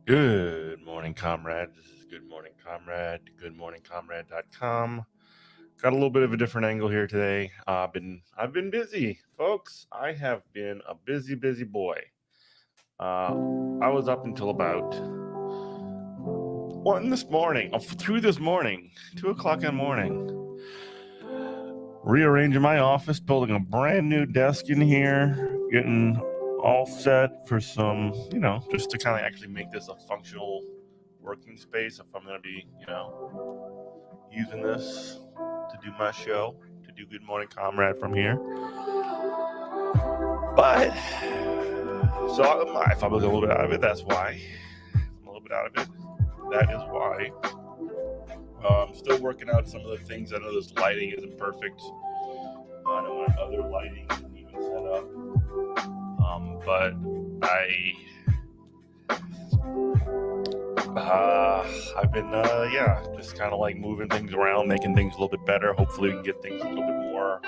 Good morning, Comrade. This is Good Morning Comrade, goodmorningcomrade.com. Got a little bit of a different angle here today. I've been busy, folks. I have been a busy boy. I was up until about 1 this morning, through this morning, 2 o'clock in the morning, rearranging my office, building a brand new desk in here, getting all set for some, just to kind of actually make this a functional working space if I'm going to be, using this to do my show, to do Good Morning Comrade from here. But, so if I'm a little bit out of it, that's why. I'm a little bit out of it. That is why. I'm still working out some of the things. I know this lighting isn't perfect. I know my other lighting isn't even set up. But I've been, just kind of like moving things around, making things a little bit better. Hopefully we can get things a little bit more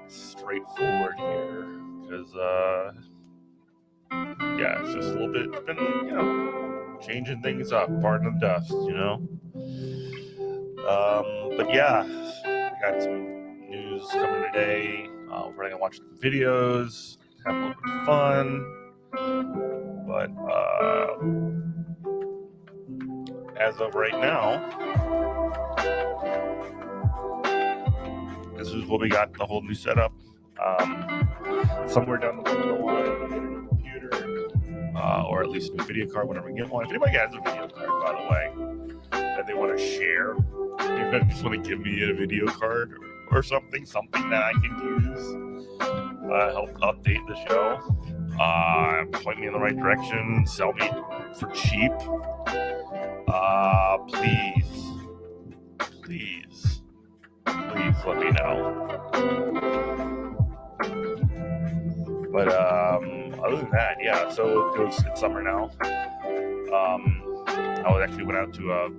straightforward here. Because, it's just a little bit, it's been, changing things up, pardon the dust, But yeah, I got some news coming today. We're going to watch some videos, have a little bit of fun. But, as of right now, this is what we got, the whole new setup. Somewhere down the line, computer, or at least a new video card, whenever we get one. If anybody has a video card, by the way, that they want to share, if they just want to give me a video card or something that I can use, help update the show, point me in the right direction, sell me for cheap, please let me know. But other than that, yeah, so it's summer now. I actually went out to a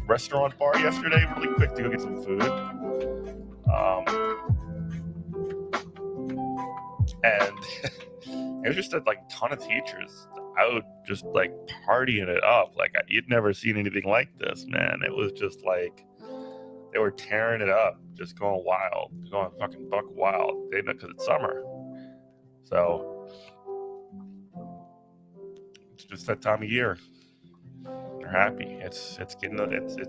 restaurant bar yesterday really quick to go get some food. And it was just a ton of teachers out just partying it up. You'd never seen anything like this, man. It was just they were tearing it up, just going wild, going fucking buck wild. Because it's summer. So it's just that time of year. They're happy. It's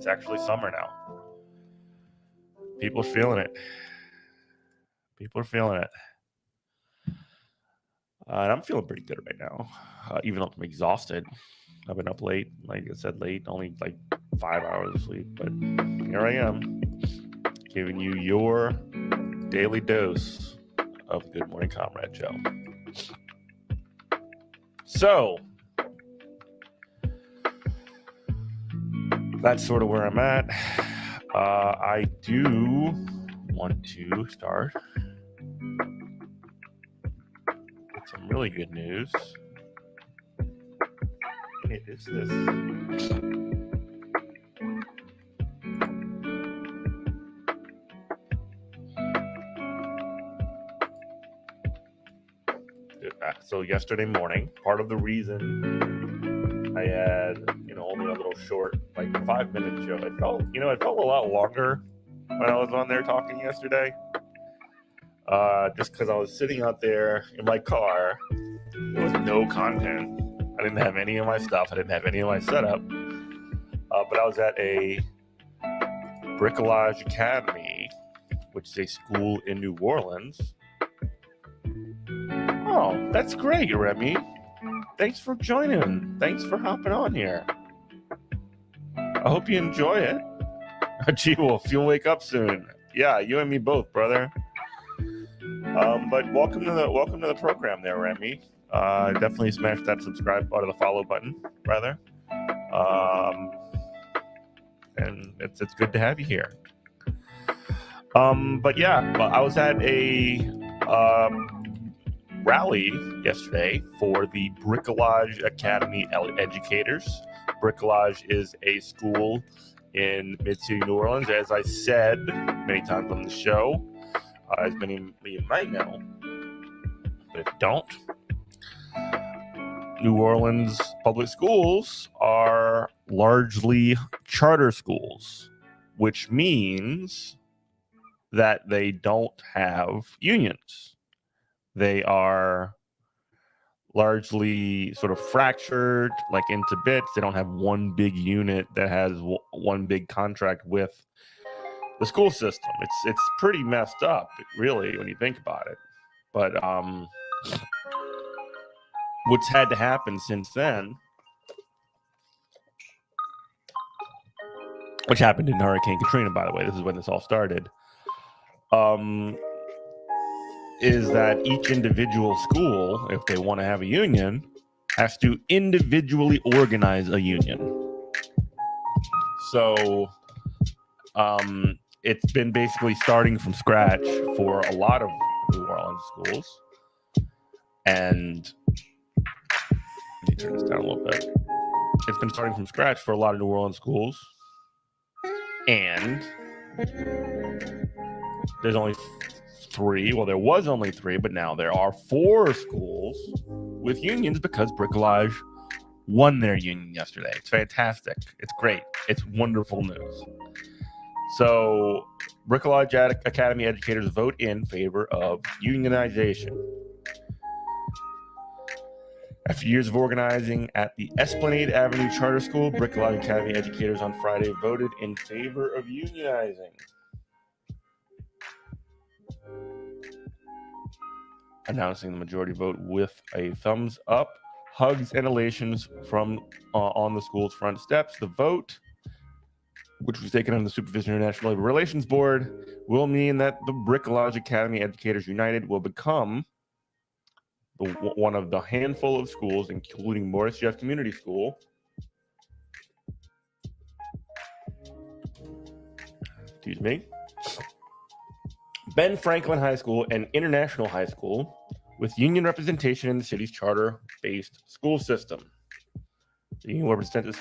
actually summer now. People are feeling it. And I'm feeling pretty good right now, even though I'm exhausted. I've been up late, like I said, only 5 hours of sleep. But here I am, giving you your daily dose of Good Morning Comrade show. So that's sort of where I'm at. I do want to start with some really good news. It is this. So yesterday morning, part of the reason I had, only a little short, 5-minute show. It felt a lot longer when I was on there talking yesterday. Just because I was sitting out there in my car, there was no content. I didn't have any of my stuff. I didn't have any of my setup. But I was at a Bricolage Academy, which is a school in New Orleans. Oh, that's great, Remy. Thanks for joining. Thanks for hopping on here. I hope you enjoy it. Gee, Wolf, you'll wake up soon. Yeah, you and me both, brother. But welcome to the program there, Remy. Definitely smash that subscribe button, or the follow button, rather. And it's good to have you here. But yeah, I was at a rally yesterday for the Bricolage Academy educators. Bricolage is a school in Mid-City, New Orleans, as I said many times on the show, as many of you might know, but if you don't, New Orleans public schools are largely charter schools, which means that they don't have unions. They are largely sort of fractured, like into bits. They don't have one big unit that has one big contract with the school system. It's pretty messed up, really, when you think about it. But what's had to happen since then, which happened in Hurricane Katrina, by the way, this is when this all started, is that each individual school, if they want to have a union, has to individually organize a union. So it's been basically starting from scratch for a lot of New Orleans schools. And let me turn this down a little bit. It's been starting from scratch for a lot of New Orleans schools. And there's only three. Well, there was only three, but now there are 4 schools with unions because Bricolage won their union yesterday. It's fantastic. It's great. It's wonderful news. So, Bricolage Academy educators vote in favor of unionization. After years of organizing at the Esplanade Avenue Charter School, Bricolage Academy educators on Friday voted in favor of unionizing. Announcing the majority vote with a thumbs up, hugs and elations from on the school's front steps. The vote, which was taken under the supervision of the National Labor Relations Board, will mean that the Bricolage Academy Educators United will become one of the handful of schools, including Morris Jeff Community School, Ben Franklin High School, and International High School, with union representation in the city's charter-based school system. The union will represent the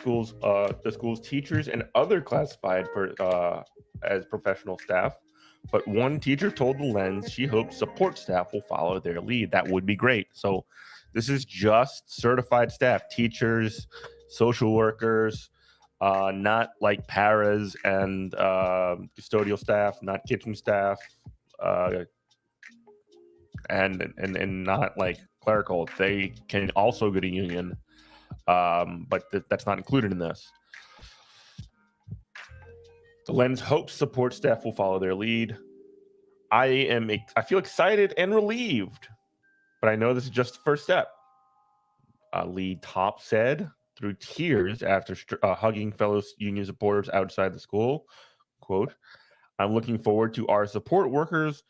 school's teachers and other classified as professional staff. But one teacher told the Lens she hopes support staff will follow their lead. That would be great. So this is just certified staff, teachers, social workers, not like paras and custodial staff, not kitchen staff, and not like clerical. They can also get a union, but that's not included in this. The Lens hopes support staff will follow their lead. I feel excited and relieved, but I know this is just the first step. Lee Top said through tears after hugging fellow union supporters outside the school, quote, "I'm looking forward to our support workers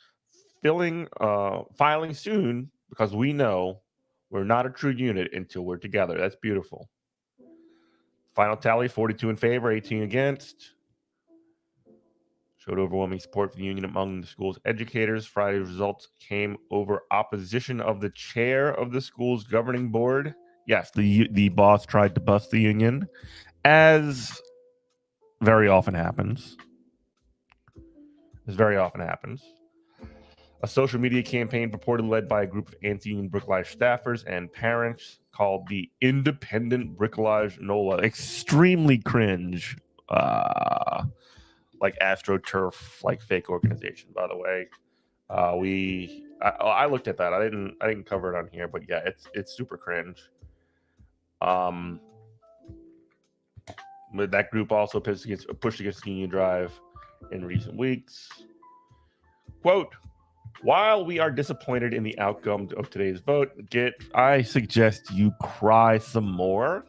filing soon because we know we're not a true unit until we're together." That's beautiful. Final tally, 42 in favor, 18 against. Showed overwhelming support for the union among the school's educators. Friday's results came over opposition of the chair of the school's governing board. Yes, the boss tried to bust the union, as very often happens. A social media campaign purportedly led by a group of anti-union Bricolage staffers and parents called the Independent Bricolage NOLA. Extremely cringe. Like AstroTurf, like fake organization, by the way. I looked at that. I didn't cover it on here, but yeah, it's super cringe. But that group also pushed against union drive in recent weeks. Quote, "While we are disappointed in the outcome of today's vote, I suggest you cry some more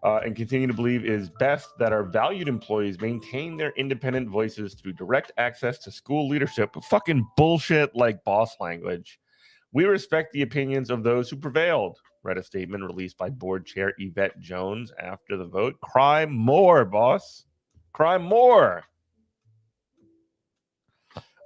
and continue to believe it is best that our valued employees maintain their independent voices through direct access to school leadership." Fucking bullshit like boss language. "We respect the opinions of those who prevailed," read a statement released by board chair Yvette Jones after the vote. Cry more, boss. Cry more.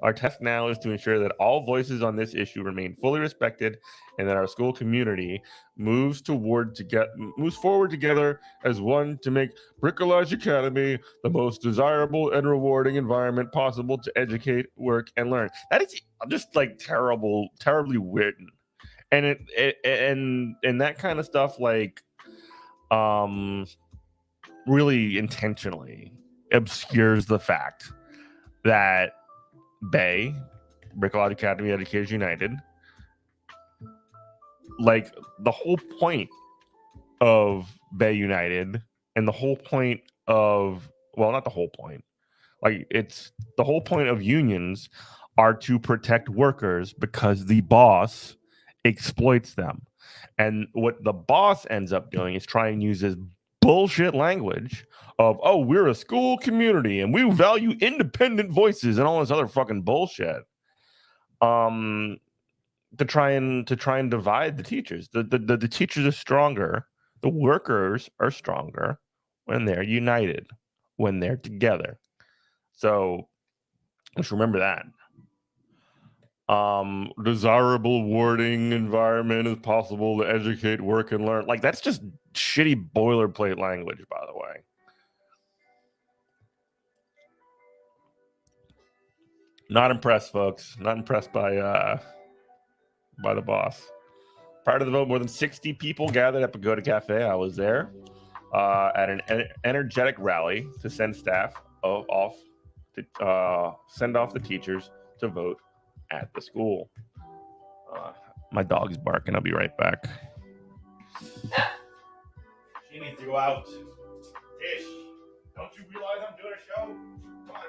"Our task now is to ensure that all voices on this issue remain fully respected and that our school community moves forward together as one to make Bricolage Academy the most desirable and rewarding environment possible to educate, work, and learn." That is just like terribly written. And and that kind of stuff, like, really intentionally obscures the fact that Bay, Bricolage Academy Educators United, like, the whole point of Bay United and the whole point of, well, not the whole point, like, it's the whole point of unions are to protect workers because the boss exploits them. And what the boss ends up doing is try and use this bullshit language of, oh, we're a school community and we value independent voices and all this other fucking bullshit. To try and divide the teachers. The teachers are stronger. The workers are stronger when they're united, when they're together. So let's remember that. Desirable wording environment is possible to educate, work, and learn. Like, that's just shitty boilerplate language, by the way. Not impressed, folks. Not impressed by the boss. Prior to the vote, more than 60 people gathered at Pagoda Cafe. I was there at an energetic rally to send staff off to send off the teachers to vote at the school. My dog's barking. I'll be right back. She needs to go out. Ish. Don't you realize I'm doing a show? Come on.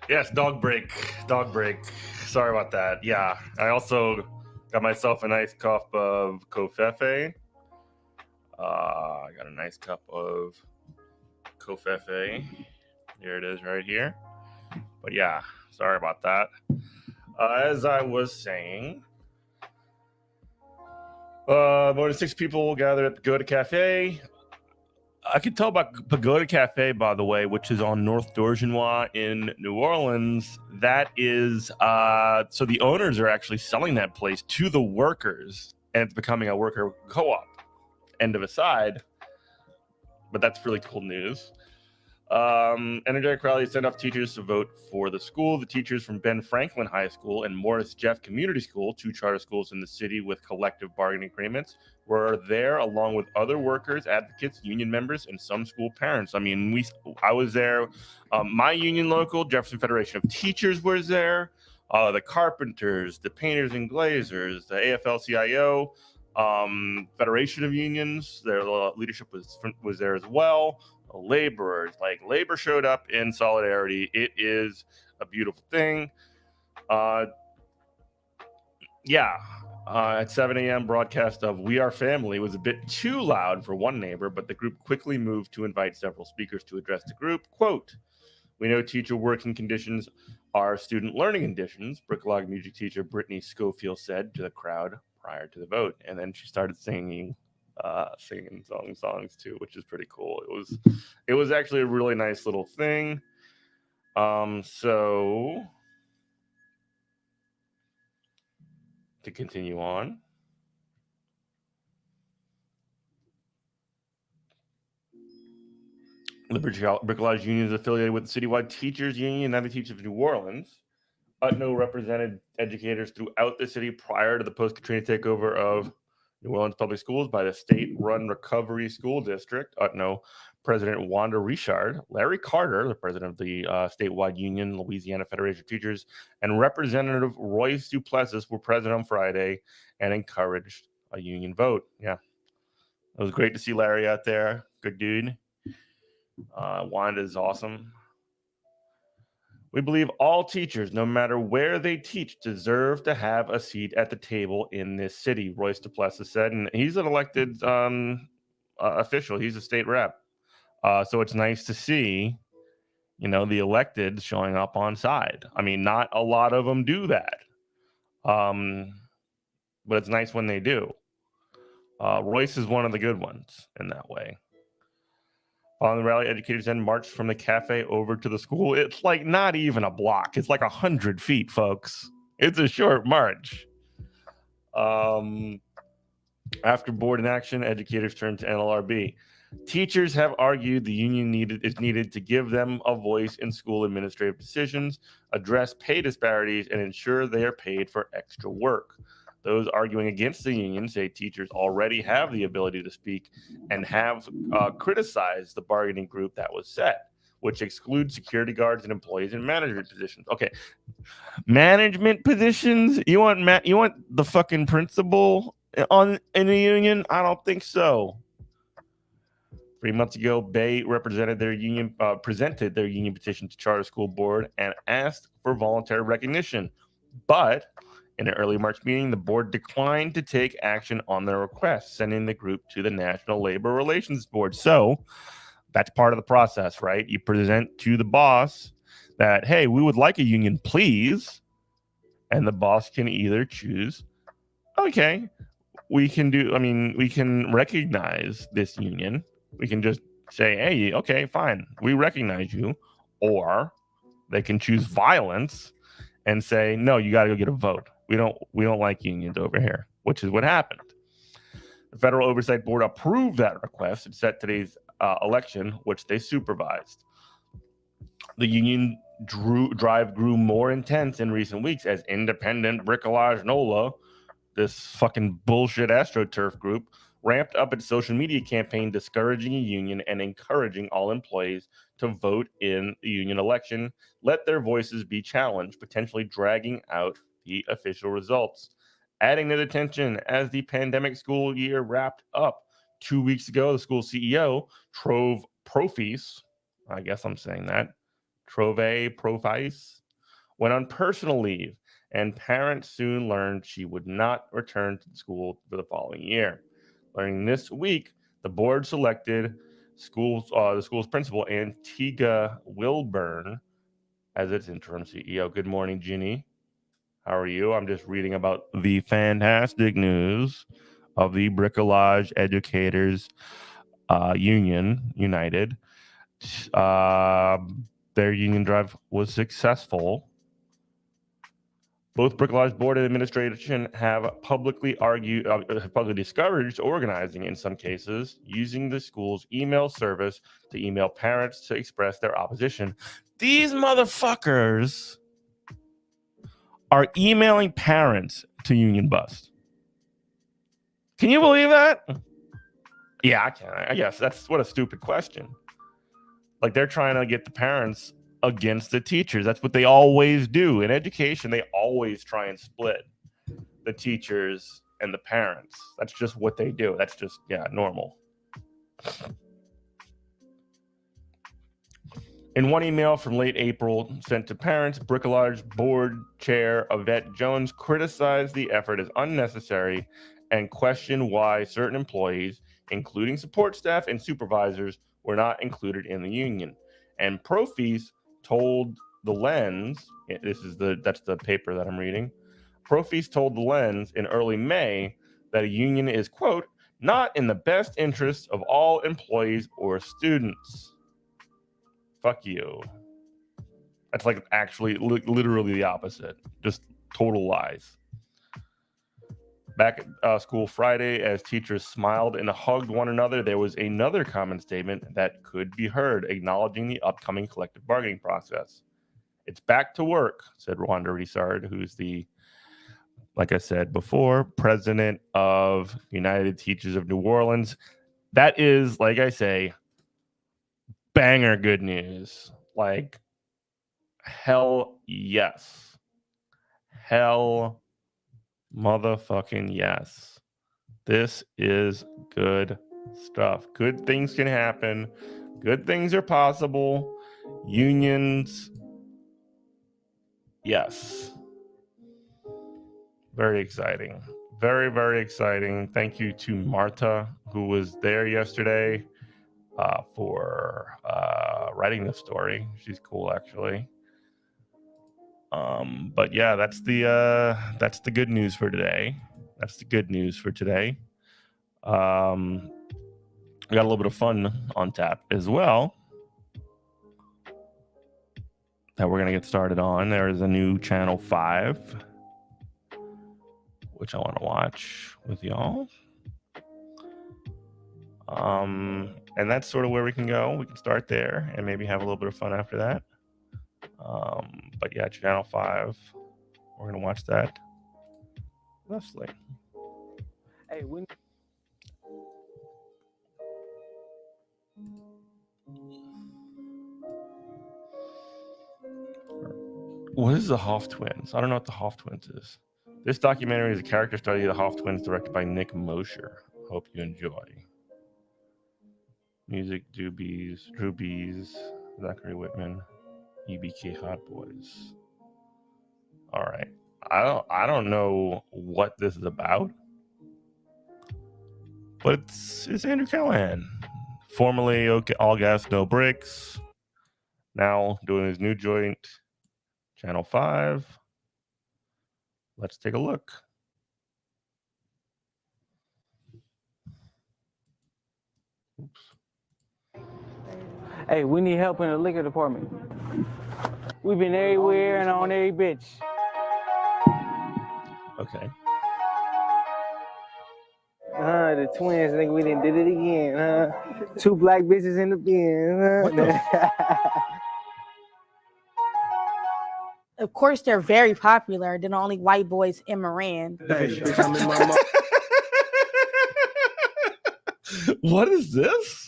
Yes, dog break. Dog break. Sorry about that. Yeah, I also got myself a nice cup of kofefe. I got a nice cup of kofefe. Here it is right here. But yeah, sorry about that. As I was saying, more than 6 people gathered at the Pagoda Cafe. I could tell about Pagoda Cafe, by the way, which is on North Dorgenois in New Orleans. That is, so the owners are actually selling that place to the workers, and it's becoming a worker co-op. End of aside, but that's really cool news. Energetic Rally sent off teachers to vote for the school. The teachers from Ben Franklin High School and Morris Jeff Community School, 2 charter schools in the city with collective bargaining agreements, were there along with other workers, advocates, union members, and some school parents. I mean, I was there. My union local, Jefferson Federation of Teachers, was there. The carpenters, the painters and glazers, the AFL-CIO, Federation of Unions, their leadership was there as well. Laborers, like labor showed up in solidarity. It is a beautiful thing. At 7 a.m., broadcast of We Are Family was a bit too loud for one neighbor, but the group quickly moved to invite several speakers to address the group. Quote, "We know teacher working conditions are student learning conditions," Bricklog music teacher Brittany Schofield said to the crowd prior to the vote. And then she started singing songs too, which is pretty cool. It was actually a really nice little thing. So to continue on, the Bricolage Union is affiliated with the Citywide Teachers Union, United Teachers of New Orleans. UTNO represented educators throughout the city prior to the post-Katrina takeover of New Orleans Public Schools by the state-run Recovery School District. UTNO President Wanda Richard, Larry Carter, the president of the statewide union, Louisiana Federation of Teachers, and Representative Royce Duplessis were present on Friday and encouraged a union vote. Yeah, it was great to see Larry out there. Good dude. Wanda is awesome. "We believe all teachers, no matter where they teach, deserve to have a seat at the table in this city," Royce Duplessis said. And he's an elected official. He's a state rep. So it's nice to see, the elected showing up on side. I mean, not a lot of them do that. But it's nice when they do. Royce is one of the good ones in that way. On the rally, educators then marched from the cafe over to the school. It's like not even a block. It's like 100 feet, folks. It's a short march. After board inaction, educators turned to NLRB. "Teachers have argued the union is needed to give them a voice in school administrative decisions, address pay disparities, and ensure they are paid for extra work. Those arguing against the union say teachers already have the ability to speak and have criticized the bargaining group that was set, which excludes security guards and employees in management positions." Okay, management positions? You want the fucking principal in the union? I don't think so. 3 months ago, Bay presented their union petition to Charter School Board and asked for voluntary recognition. But in an early March meeting, the board declined to take action on their request, sending the group to the National Labor Relations Board. So that's part of the process, right? You present to the boss that, hey, we would like a union, please. And the boss can either choose, okay, we can recognize this union. We can just say, hey, okay, fine, we recognize you. Or they can choose violence and say, no, you got to go get a vote. We don't like unions over here, which is what happened. The Federal Oversight Board approved that request and set today's election, which they supervised. The union drive grew more intense in recent weeks as independent Bricolage NOLA, this fucking bullshit AstroTurf group, ramped up its social media campaign discouraging a union and encouraging all employees to vote in the union election, let their voices be challenged, potentially dragging out the official results. Adding to the tension as the pandemic school year wrapped up 2 weeks ago, the school CEO, Trove Profis, I guess I'm saying that, Profice, went on personal leave, and parents soon learned she would not return to school for the following year. Learning this week, the board selected the school's principal, Antigua Wilburn, as its interim CEO. Good morning, Ginny. How are you? I'm just reading about the fantastic news of the Bricolage Educators Union, United. Their union drive was successful. Both Bricolage Board and administration have publicly discouraged organizing in some cases, using the school's email service to email parents to express their opposition. These motherfuckers are emailing parents to union bust. Can you believe that? Yeah, I can. I guess that's what a stupid question. Like, they're trying to get the parents against the teachers. That's what they always do. In education, they always try and split the teachers and the parents. That's just what they do. That's just, normal. In one email from late April sent to parents, Bricolage Board Chair Yvette Jones criticized the effort as unnecessary and questioned why certain employees, including support staff and supervisors, were not included in the union. And Profees told the Lens, that's the paper that I'm reading. Profees told the Lens in early May that a union is, quote, not in the best interest of all employees or students. Fuck you. That's like actually literally the opposite. Just total lies. Back at school Friday, as teachers smiled and hugged one another, there was another common statement that could be heard, acknowledging the upcoming collective bargaining process. It's back to work, said Rwanda Risard, who's like I said before, president of United Teachers of New Orleans. That is, like I say, banger good news. Like, hell yes. Hell motherfucking yes. This is good stuff. Good things can happen. Good things are possible. Unions, yes. Very exciting. Very, very exciting. Thank you to Marta, who was there yesterday, for writing this story. She's cool, actually. But yeah, that's the good news for today. That's the good news for today. We got a little bit of fun on tap as well that we're gonna get started on. There is a new Channel 5, which I want to watch with y'all. And that's sort of where we can go. We can start there and maybe have a little bit of fun after that. But yeah, Channel 5, we're gonna watch that. Leslie. Hey, what is the Hoff Twins? I don't know what the Hoff Twins is. This documentary is a character study of the Hoff Twins, directed by Nick Mosher. Hope you enjoy. Music, Drew Bees, Zachary Whitman, EBK Hot Boys. All right. I don't know what this is about, but it's Andrew Callahan, formerly All Gas No Bricks, now doing his new joint, Channel 5. Let's take a look. Oops. Hey, we need help in the liquor department. We've been everywhere and on every bitch. Okay. The twins think we done did it again. Two black bitches in the bin. What the Of course, they're very popular. They're the only white boys in Moran. Hey, bitch, I'm in my What is this?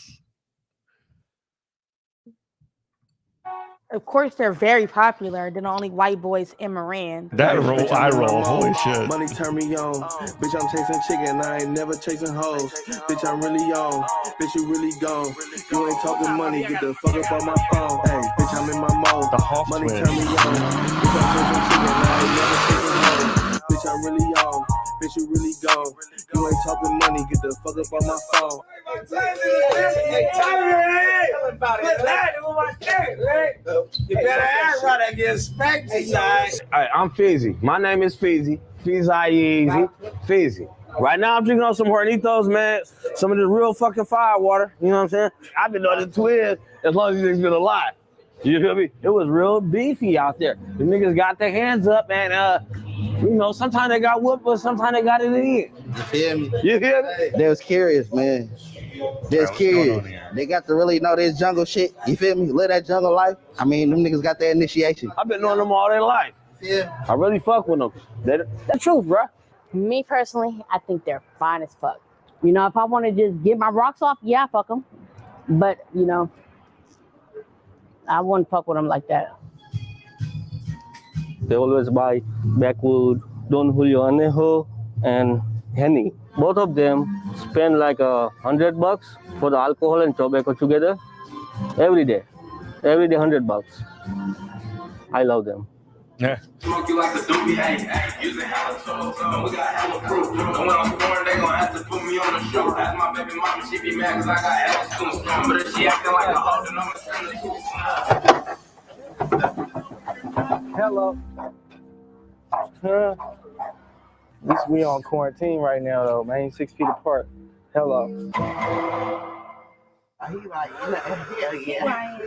Of course, they're very popular. They're the only white boys in Moran. That roll, I roll. Holy shit. Money turn me on. Bitch, I'm chasing chicken. I ain't never chasing hoes. Bitch, I'm really on. Bitch, you really gone. You ain't talking money. Get the fuck up on my phone. Hey, bitch, I'm in my mode. The Hoff Money twins. turn me on. Bitch, I'm chasing chicken, I ain't never chasing hoes. Bitch, I'm really on. Bitch, you really gone. You ain't talking money, get the fuck up on my phone. You better act right and get spanked. Alright, I'm Fizzy. My name is Fizzy. Fizzy. Fizzy. Right now I'm drinking on some Hornitos, man. Some of this real fucking fire water. You know what I'm saying? I've been knowing the twins as long as these niggas been alive. You feel me? It was real beefy out there. The niggas got their hands up and you know, sometimes they got whooped, but sometimes they got it in. You feel me? You hear me? They was curious, man. They was curious. They got to really know this jungle shit. You feel me? Live that jungle life. I mean, them niggas got their initiation. I've been knowing them all their life. Yeah. I really fuck with them. That's the truth, bro. Me personally, I think they're fine as fuck. You know, if I want to just get my rocks off, yeah, fuck them. But, you know, I wouldn't fuck with them like that. They always buy Backwood, Don Julio Anejo, and Henny. Both of them spend like $100 for the alcohol and tobacco together every day. Every day, $100. I love them. Yeah. Smoke you like a doobie, hey, using hella tools, we got hella proof. And when I'm scoring, they gon' have to put me on the show. That's my baby mama, she be mad cause I got hella school. But if she acting like a hoe, then I'ma send her. Hello. At least we on quarantine right now though, man. 6 feet apart. Hello. He like, hell yeah.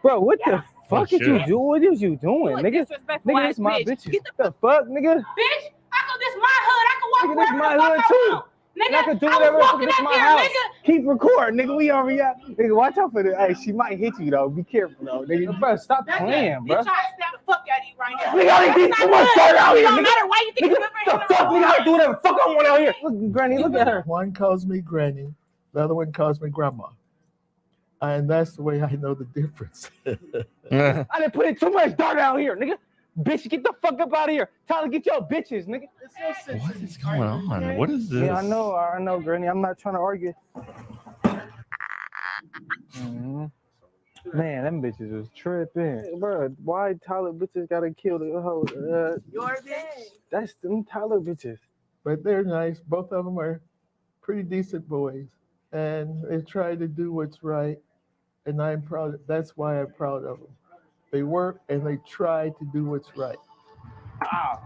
Bro, what the fuck is you doing? What is you doing, nigga? Nigga, this my bitch. What the fuck, nigga? Bitch, I go this my hood. I can walk Nigga, this wherever my the hood fuck I too. want. Nigga, I can do I was whatever. walking This out my there, house. nigga. Keep recording, nigga. We already out. Nigga, watch out for this. Hey, she might hit you though. Be careful though, nigga. Bro, stop playing, bro. You trying to snap the fuck out of you right now. Nigga, I ain't That's too not much good. start out It here, don't nigga. matter why you think Nigga, you the fuck, nigga, I do whatever the fuck I want out here. Look, Granny, look at her. One calls me Granny, the other one calls me Grandma. And that's the way I know the difference. I didn't put in too much dirt out here, nigga. Bitch, get the fuck up out of here. Tyler, get your bitches, nigga. What is going on? What is this? Yeah, I know, Granny. I'm not trying to argue. Mm-hmm. Man, them bitches was tripping. Bro, why Tyler bitches gotta kill the whole Your bitch. That's them Tyler bitches. But they're nice. Both of them are pretty decent boys. And they try to do what's right. And I'm proud. That's why I'm proud of them. They work and they try to do what's right. Ah.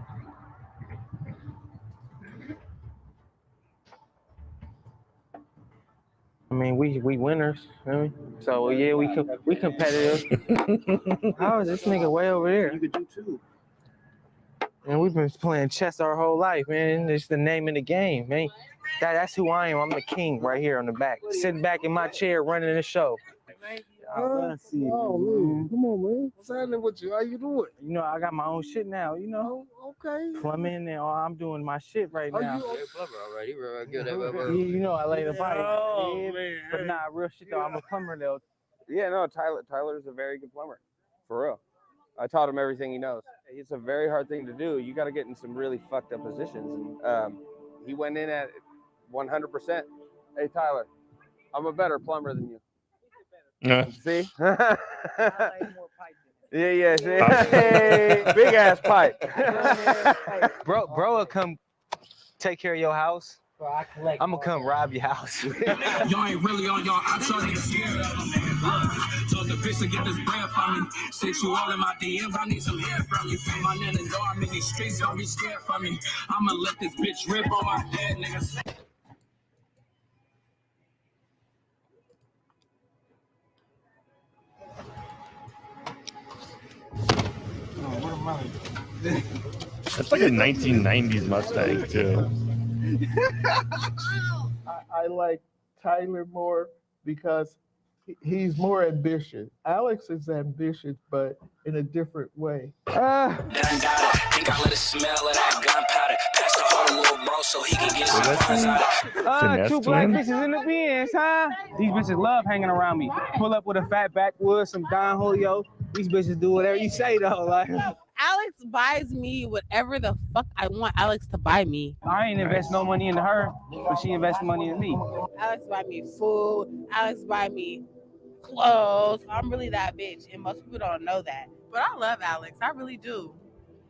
I mean, we winners. You know? So yeah, we competitive. How is this nigga way over there? You could do too. And we've been playing chess our whole life, man. It's the name of the game, man. That's who I am. I'm the king right here on the back, sitting back in my chair running the show. Oh, man. Come on, man. What's happening with you? How you doing? You know, I got my own shit now. You know, Okay. plumbing and all. I'm doing my shit right now. You know, I laid a pipe. Yeah, man. but nah, real shit though. I'm a plumber though. Yeah, no, Tyler's a very good plumber, for real. I taught him everything he knows. It's a very hard thing to do. You got to get in some really fucked up positions, and he went in at 100%. Hey, Tyler, I'm a better plumber than you. See? Yeah, see? Hey, big ass pipe. Bro will come take care of your house. I'm gonna come rob your house. Y'all ain't really on y'all. I'm trying to scared of them. Told the bitch to get this bread from me. Six you all in my DMs. I need some hair from you. My nana know I'm in these streets. Don't be scared from me. I'ma let this bitch rip on my head, niggas. That's like a 1990s Mustang too. I like Tyler more because he's more ambitious. Alex is ambitious, but in a different way. Think I let it smell of that gunpowder. Pass the whole little bro so he can get some fun out. Two black bitches in the bins, huh? These bitches love hanging around me. Pull up with a fat backwood, some Don Julio. These bitches do whatever you say though. Like, Alex buys me whatever the fuck I want Alex to buy me. I ain't invest no money into her, but she invests money in me. Alex buy me food. Alex buy me clothes. I'm really that bitch, and most people don't know that. But I love Alex. I really do.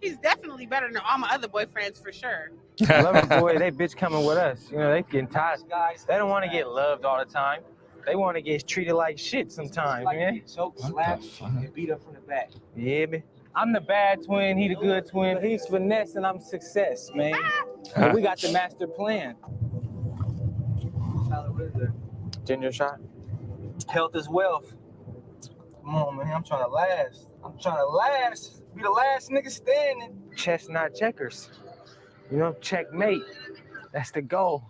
He's definitely better than all my other boyfriends for sure. I love it, boy. They bitch coming with us. You know, they getting tired. Guys, they don't want to get loved all the time. They want to get treated like shit sometimes, man. Choked, slapped, and beat up from the back. Yeah, man. I'm the bad twin. He the good twin. He's finesse, and I'm success, man. And we got the master plan. Ginger shot. Health is wealth. Come on, man. I'm trying to last. Be the last nigga standing. Chestnut checkers. You know, checkmate. That's the goal.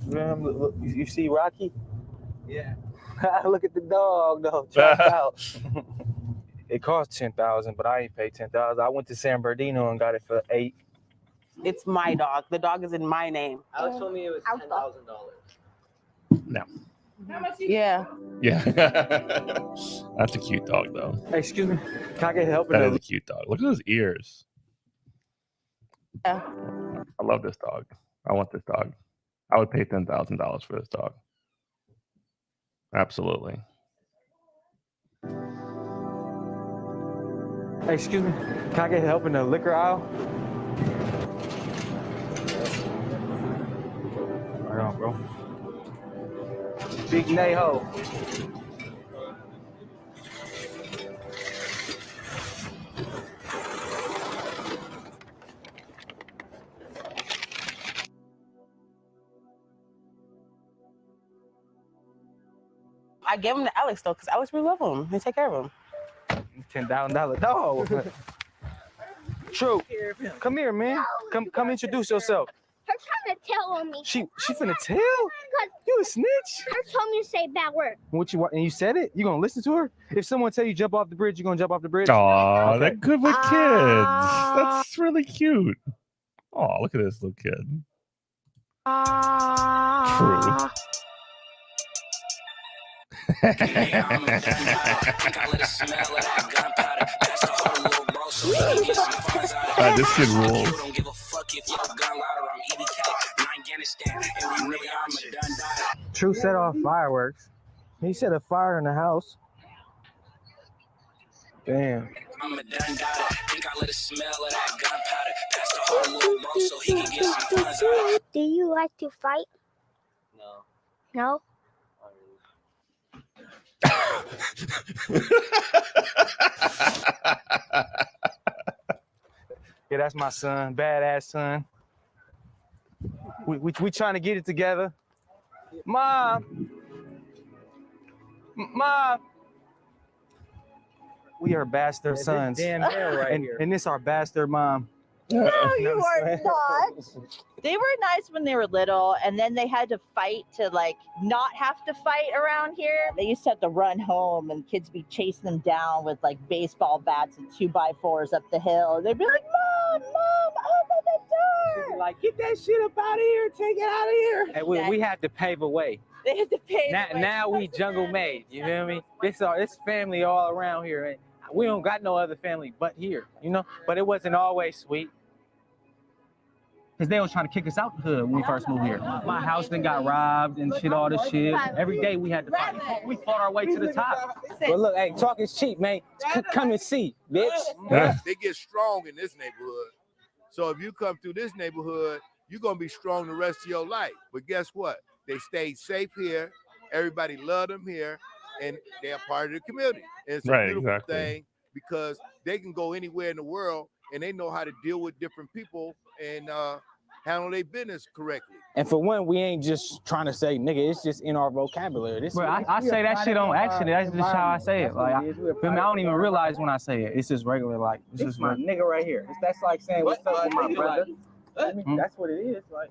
Look, you see Rocky? Yeah. Look at the dog, though. Chopped out. It cost $10,000, but I ain't paid $10,000. I went to San Bernardino and got it for $8,000. It's my dog. The dog is in my name. Alex told me it was $10,000. No. How much? Yeah. Yeah. That's a cute dog, though. Hey, excuse me. Can I get help? That is a cute dog. Look at those ears. Yeah. I love this dog. I want this dog. I would pay $10,000 for this dog. Absolutely. Hey, excuse me. Can I get help in the liquor aisle? Right on, bro. Big Naho. I gave him to Alex though, because Alex really love him. They take care of him. $10,000 dog. True. Come here, man. Come introduce yourself. Her trying to tell on me. She finna tell? You a snitch? Her told me to say bad word. What you want? And you said it? You gonna listen to her? If someone tell you jump off the bridge, you gonna jump off the bridge? Aw, okay. They're good with kids. That's really cute. Oh, look at this little kid. True. This kid rules. True set off fireworks. He set a fire in the house. Damn. I'm a done dada. Think I let it smell of that gunpowder. Pass the whole little bro so he can get some funds out. Do you like to fight? No. No? Yeah, that's my son, badass son. We trying to get it together. Mom. We are bastard sons. Damn hair right here. And this our bastard mom. No, you are not. They were nice when they were little, and then they had to fight to like not have to fight around here. They used to have to run home, and kids be chasing them down with like baseball bats and 2x4s up the hill. They'd be like, "Mom, open the door!" Like, get that shit up out of here, take it out of here. And we had to pave a way. They had to pay. Now we jungle made. You feel me? This family all around here. And we don't got no other family but here, you know. But it wasn't always sweet. Cause they was trying to kick us out the hood when we first moved here. My house then got robbed and shit, all this shit. Every day we had to fight. We fought our way to the top. But look, hey, talk is cheap, man. Come and see, bitch. They get strong in this neighborhood. So if you come through this neighborhood, you're gonna be strong the rest of your life. But guess what? They stayed safe here. Everybody loved them here, and they're part of the community. And it's a beautiful thing because they can go anywhere in the world and they know how to deal with different people and handle their business correctly. And for one, we ain't just trying to say, nigga, it's just in our vocabulary. I say that shit on accident. That's just how I say it. Like, I don't even realize when I say it. It's just regular, like, it's just my nigga right here. That's like saying, what's up with my brother? I mean, that's what it is. Like,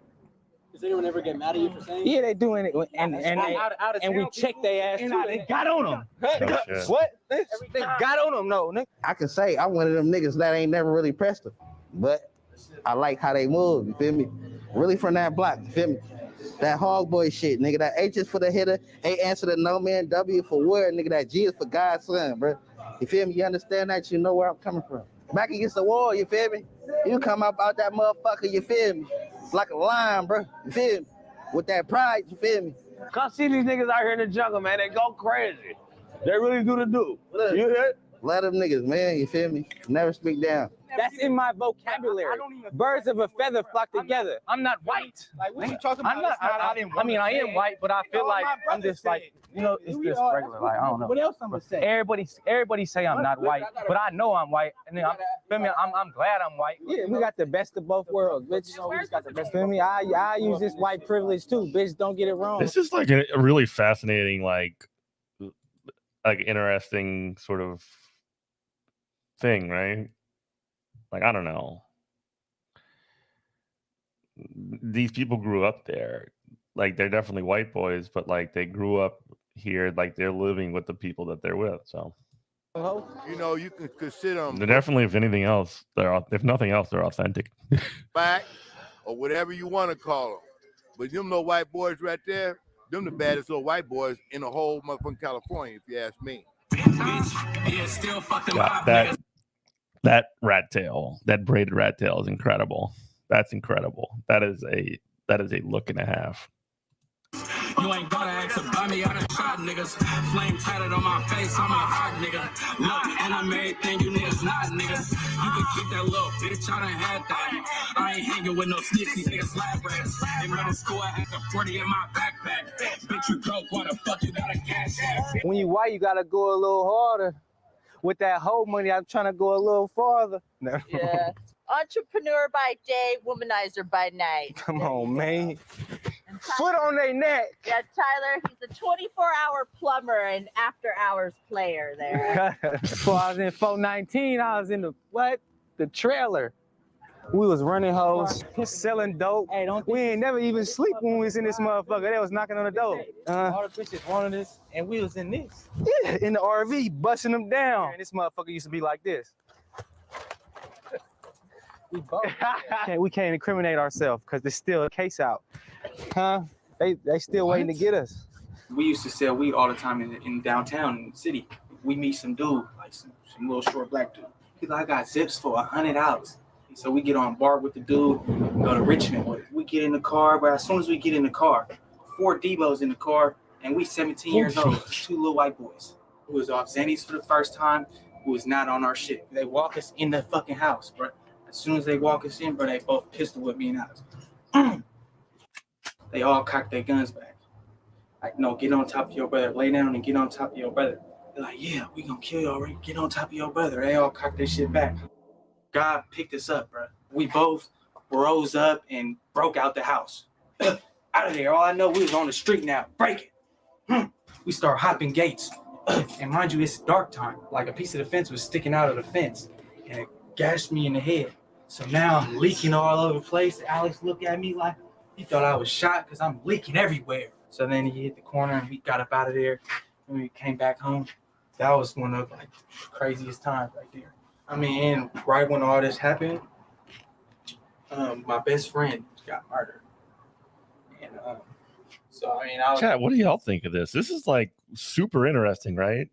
does anyone ever get mad at you for saying it? Yeah, they doing it, and we check their ass too. They got on them. What? They got on them, no, nigga. I can say I'm one of them niggas that ain't never really pressed them, but I like how they move, you feel me? Really from that block, you feel me? That hog boy shit, nigga. That H is for the hitter, A answer to no man, W for word, nigga. That G is for God's son, bro. You feel me? You understand that? You know where I'm coming from. back against the wall, you feel me? You come up out that motherfucker, you feel me? Like a lion, bro, you feel me? With that pride, you feel me? Come see these niggas out here in the jungle, man. They go crazy. They really do the do. Look, You hear it? Let them niggas, man, you feel me? Never speak down. That's in my vocabulary. Birds of a feather flock together. I'm not white. Like, what you talking about? I mean, I am white, but I feel like I'm just like, you know, it's just regular. Like, I don't know. What else I'm gonna say? Everybody say I'm not white, but I know I'm white, and then I'm glad I'm white. Yeah, we got the best of both worlds, bitch. We just got the best. Feel me? I use this white privilege too, bitch. Don't get it wrong. This is like a really fascinating, like interesting sort of thing, right? Like, I don't know. These people grew up there. Like, they're definitely white boys, but like they grew up here, like they're living with the people that they're with. So, You know, you can consider them they're definitely, if anything else, if nothing else, they're authentic. back or whatever you want to call them. But them little white boys right there, them the baddest little white boys in the whole motherfucking California, if you ask me. Yeah, that rat tail, that braided rat tail is incredible. That's incredible. That is a look and a half. You ain't gotta ask about me, I done shot niggas. Flame tatted on my face, I'm a hot nigga. Look, and I'm everything you niggas not, niggas. You can keep that little bitch, I done had that. I ain't hanging with no snitch, these niggas lab rats. In middle school, I had the 40 in my backpack. Bitch, you broke, why the fuck you got a cash app? When you white, you gotta go a little harder. With that whole money, I'm trying to go a little farther. No. Yeah. Entrepreneur by day, womanizer by night. Come on, man. Foot on their neck. Yeah, Tyler, he's a 24-hour plumber and after-hours player there. Before I was in 419, I was in the trailer. We was running hoes, selling dope. Hey, we ain't never even sleep when we was in this motherfucker. They was knocking on the door. All the bitches wanted this, and we was in this. Yeah, in the RV, busting them down. And this motherfucker used to be like this. We can't incriminate ourselves because there's still a case out. Huh? They still waiting to get us. We used to sell weed all the time in downtown in the city. We meet some dude, like some little short black dude. He's like, I got zips for $100. So we get on bar with the dude, go to Richmond with it. We get in the car, but as soon as we get in the car, 4 Debo's in the car, and we 17 years old, 2 little white boys who was off Xannies for the first time, who was not on our shit. They walk us in the fucking house, bro. As soon as they walk us in, bro, they both pistol whip me in the house. They all cock their guns back. Like, no, get on top of your brother. Lay down and get on top of your brother. They're like, yeah, we gonna kill y'all, right? Get on top of your brother. They all cock their shit back. God picked us up, bro. We both rose up and broke out the house. Out of there. All I know, we was on the street now. Break it. We start hopping gates. And mind you, it's dark time. Like a piece of the fence was sticking out of the fence. And it gashed me in the head. So now I'm leaking all over the place. Alex looked at me like he thought I was shot because I'm leaking everywhere. So then he hit the corner and we got up out of there. And we came back home. That was one of like the craziest times right there. I mean, and right when all this happened, my best friend got murdered. And so, I mean, Chat, what do y'all think of this? This is like super interesting, right?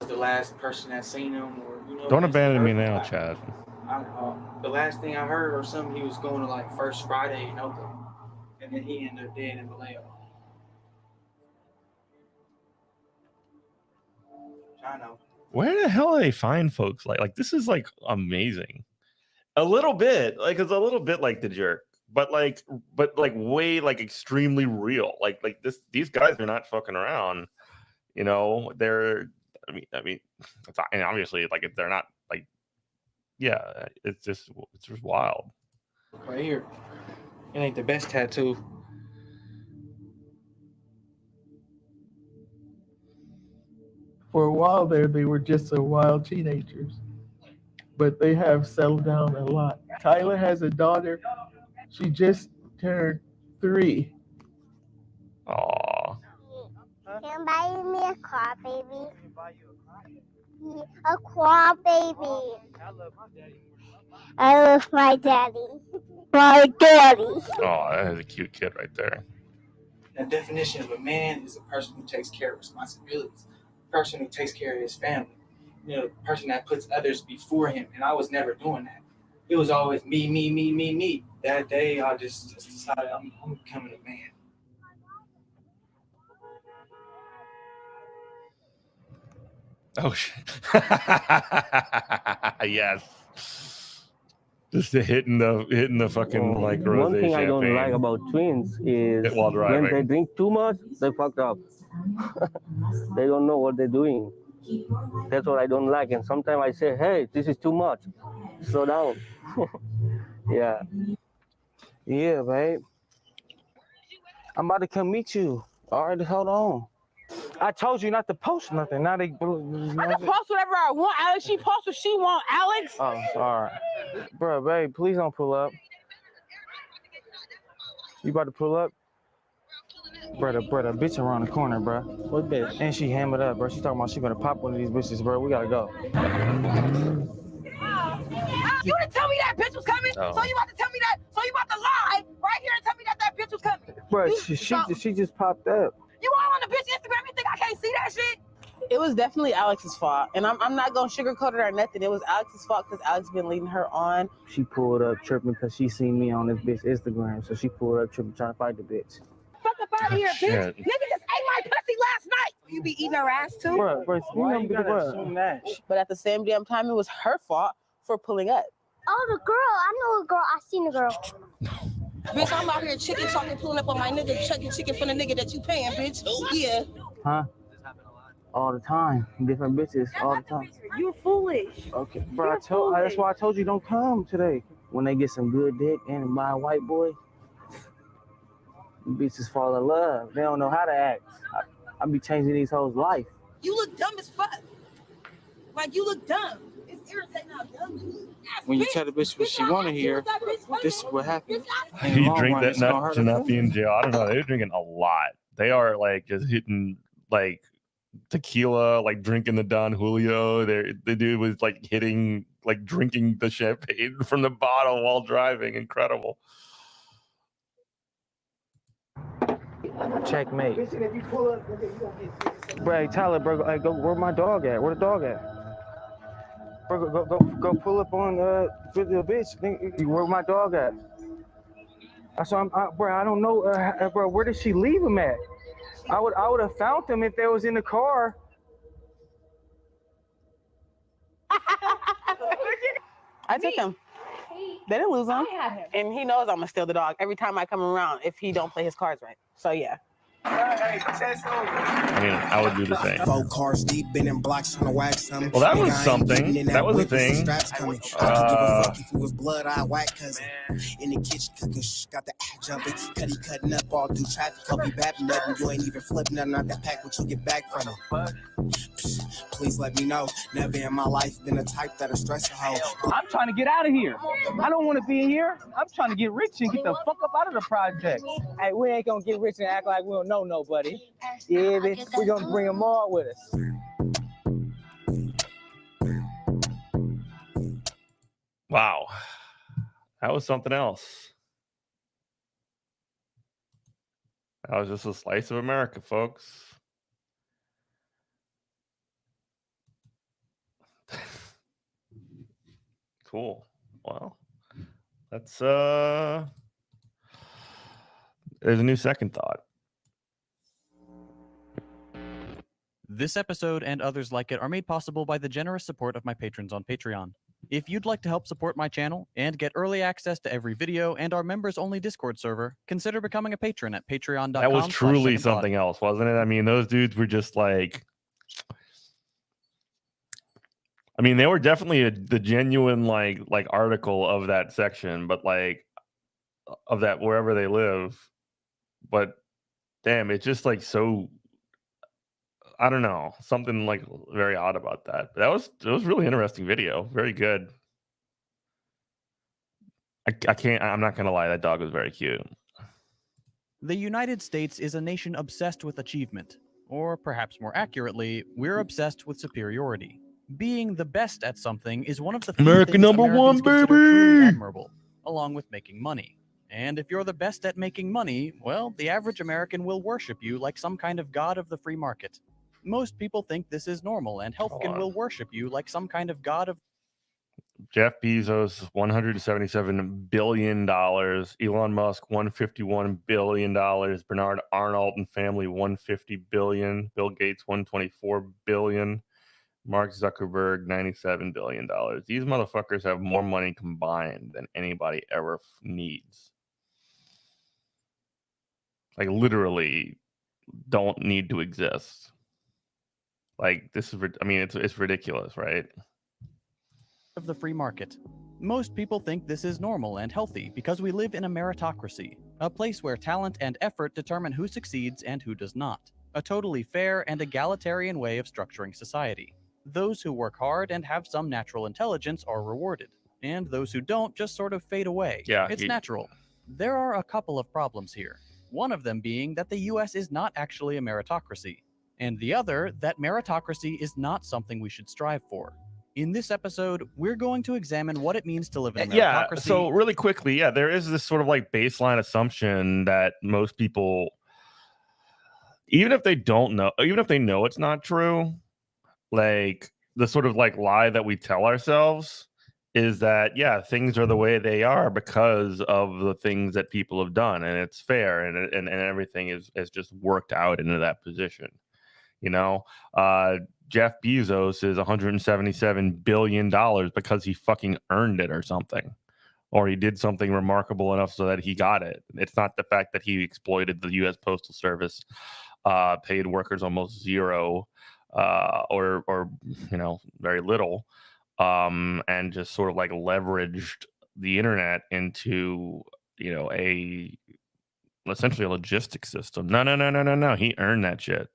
The last person that seen him, or Don't abandon me now, Chad. I don't know. The last thing I heard or something, he was going to like First Friday in Oakland, and then he ended up dead in Vallejo. I know. Where the hell do they find folks like this is like amazing. A little bit, like it's a little bit like The Jerk, but like way like extremely real. Like these guys are not fucking around. You know, they're I mean, and obviously like if they're not like, yeah, it's just wild. Right here, it ain't the best tattoo. For a while there, they were just a wild teenagers, but they have settled down a lot. Tyler has a daughter. She just turned 3. Aww. Can you buy me a car, baby? A car, baby. I love my daddy. My daddy. Oh, that is a cute kid right there. The definition of a man is a person who takes care of responsibilities, a person who takes care of his family. the person that puts others before him, and I was never doing that. It was always me. That day, I just decided I'm becoming a man. Oh shit! Yes. Just hitting the fucking like rosé One thing I don't champagne. like about twins is While when they driving. drink too much, they fucked up. They don't know what they're doing. That's what I don't like. And sometimes I say, hey, this is too much. Slow down. Yeah. Yeah, babe. I'm about to come meet you. All right, hold on. I told you not to post nothing. Now they. I can post whatever I want, Alex. She posts what she want, Alex. Oh, all right. Bro, babe, please don't pull up. You about to pull up? Brother, bitch around the corner, bro. What bitch? And she hammered up, bro. She talking about she gonna pop one of these bitches, bro. We gotta go. You didn't tell me that bitch was coming, Oh. so you about to tell me that? So you about to lie right here and tell me that bitch was coming? Bro, she just popped up. You all on the bitch Instagram? You think I can't see that shit? It was definitely Alex's fault, and I'm not gonna sugarcoat it or nothing. It was Alex's fault because Alex been leading her on. She pulled up tripping because she seen me on this bitch Instagram, so she pulled up tripping trying to fight the bitch. Fuck up out of here, bitch. Shit. Nigga just ate my pussy last night. You be eating her ass too? Bro, why you gotta assume that? But at the same damn time, it was her fault for pulling up. Oh, the girl. I know a girl. I seen a girl. Bitch, I'm out here chicken talking, pulling up on my nigga, chucking chicken from the nigga that you paying, bitch. Yeah. Huh? All the time. Different bitches all the time. You're foolish. Okay, bro, that's why I told you don't come today. When they get some good dick and by a white boy, bitches fall in love. They don't know how to act. I be changing these hoes' life. You look dumb as fuck. Like, you look dumb. It's irritating how dumb you look. When you tell the bitch what she want to hear, this is what happens. In the You long drink run, that it's gonna nut hurt to her not be in feelings. jail. I don't know. They're drinking a lot. They are like just hitting like tequila, like drinking the Don Julio. The dude was like hitting, like drinking the champagne from the bottle while driving. Incredible. Checkmate. Bro, hey, Tyler, bro, hey, go. Where my dog at? Where the dog at? Bro, go pull up on the bitch. Where my dog at? Bro, I don't know, bro. Where did she leave him at? I would have found them if they was in the car. I took him. They didn't lose him. And he knows I'm gonna steal the dog every time I come around if he don't play his cards right. So yeah. I mean, I would do the same. 4 cars deep, been in blocks trying to wax something. Well, that was something. That was a thing. I could give a fuck if it was blood, I whack cousin. In the kitchen, cooking, got the jumping. Cutting up all through traffic. I'll be back, nothing. You ain't even flipping nothing out that pack, what you get back from it. Please let me know. Never in my life been a type that'll stress a hoe. I'm trying to get out of here. I don't want to be in here. I'm trying to get rich and get the fuck up out of the project. Hey, we ain't gonna get rich and act like we don't know nobody. Yeah, bitch. We're gonna bring them all with us. Wow. That was something else. That was just a slice of America, folks. Cool. Well, that's there's a new second thought. This episode and others like it are made possible by the generous support of my patrons on Patreon. If you'd like to help support my channel and get early access to every video and our members-only Discord server, consider becoming a patron at patreon.com. That was truly something else, wasn't it? I mean, those dudes were just like, I mean, they were definitely the genuine like article of that section, but like of that wherever they live. But damn, it's just like so. I don't know, something like very odd about that. But it was really interesting video, very good. I'm not gonna lie, that dog was very cute. The United States is a nation obsessed with achievement, or perhaps more accurately, we're obsessed with superiority. Being the best at something is one of the few America things number Americans one, consider baby! truly admirable, along with making money. And if you're the best at making money, well, the average American will worship you like some kind of god of the free market. Most people think this is normal and Healthkin will worship you like some kind of god of. Jeff Bezos, $177 billion. Elon Musk, $151 billion. Bernard Arnault and family, $150 billion. Bill Gates, $124 billion. Mark Zuckerberg, $97 billion. These motherfuckers have more money combined than anybody ever needs. Like, literally don't need to exist. Like, this is, I mean, it's ridiculous, right? Of the free market. Most people think this is normal and healthy because we live in a meritocracy, a place where talent and effort determine who succeeds and who does not. A totally fair and egalitarian way of structuring society. Those who work hard and have some natural intelligence are rewarded, and those who don't just sort of fade away. Yeah, it's natural. There are a couple of problems here. One of them being that the US is not actually a meritocracy, and the other that meritocracy is not something we should strive for. In this episode, we're going to examine what it means to live in a meritocracy. Yeah, so really quickly, there is this sort of like baseline assumption that most people, even if they don't know, even if they know it's not true, like the sort of like lie that we tell ourselves is that, yeah, things are the way they are because of the things that people have done, and it's fair, and everything is just worked out into that position. You know, Jeff Bezos is $177 billion because he fucking earned it or something, or he did something remarkable enough so that he got it. It's not the fact that he exploited the U.S. Postal Service, paid workers almost zero, or you know, very little, and just sort of like leveraged the internet into, you know, essentially a logistics system. No. He earned that shit.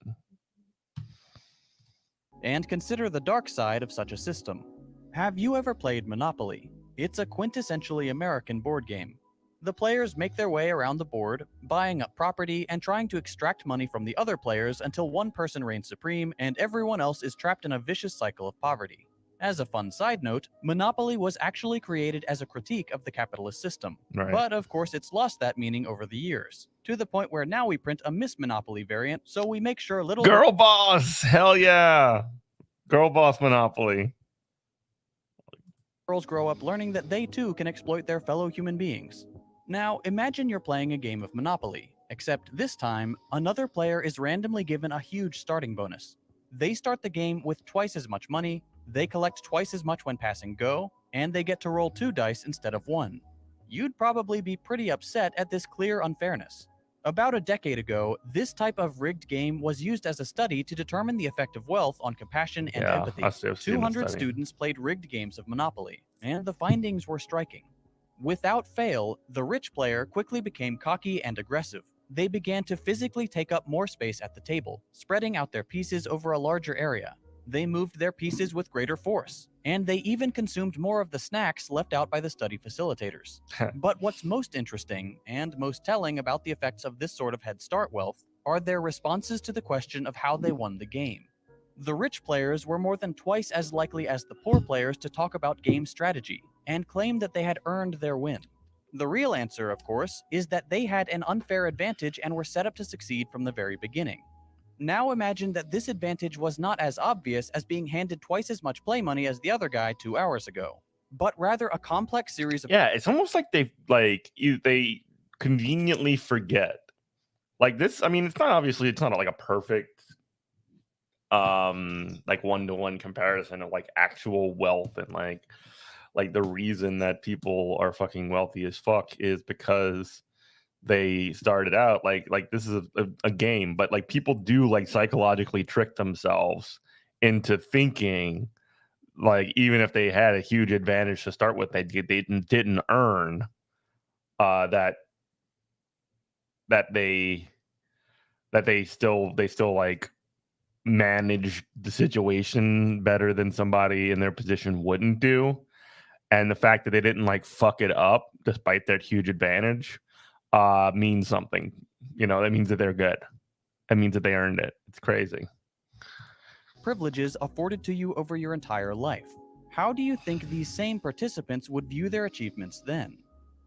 And consider the dark side of such a system. Have you ever played Monopoly? It's a quintessentially American board game. The players make their way around the board, buying up property and trying to extract money from the other players until one person reigns supreme and everyone else is trapped in a vicious cycle of poverty. As a fun side note, Monopoly was actually created as a critique of the capitalist system. Right. But of course it's lost that meaning over the years, to the point where now we print a Miss Monopoly variant so we make sure little Girl boss, hell yeah. Girl boss Monopoly. girls grow up learning that they too can exploit their fellow human beings. Now, imagine you're playing a game of Monopoly, except this time, another player is randomly given a huge starting bonus. They start the game with twice as much money, they collect twice as much when passing go, and they get to roll 2 dice instead of 1. You'd probably be pretty upset at this clear unfairness. About a decade ago, this type of rigged game was used as a study to determine the effect of wealth on compassion and Yeah, empathy. I've seen the 200 study. students played rigged games of Monopoly, and the findings were striking. Without fail, the rich player quickly became cocky and aggressive. They began to physically take up more space at the table, spreading out their pieces over a larger area. They moved their pieces with greater force, and they even consumed more of the snacks left out by the study facilitators. But what's most interesting and most telling about the effects of this sort of head start wealth are their responses to the question of how they won the game. The rich players were more than twice as likely as the poor players to talk about game strategy and claim that they had earned their win. The real answer, of course, is that they had an unfair advantage and were set up to succeed from the very beginning. Now imagine that this advantage was not as obvious as being handed twice as much play money as the other guy 2 hours ago, but rather a complex series of... Yeah, it's almost like they conveniently forget. Like this, I mean, it's not like a perfect like one-to-one comparison of like actual wealth, and like the reason that people are fucking wealthy as fuck is because they started out like this is a game, but like people do like psychologically trick themselves into thinking like even if they had a huge advantage to start with, they didn't earn that they still like manage the situation better than somebody in their position wouldn't do. And the fact that they didn't like fuck it up despite that huge advantage means something. You know, that means that they're good. That means that they earned it. It's crazy. privileges afforded to you over your entire life. How do you think these same participants would view their achievements then?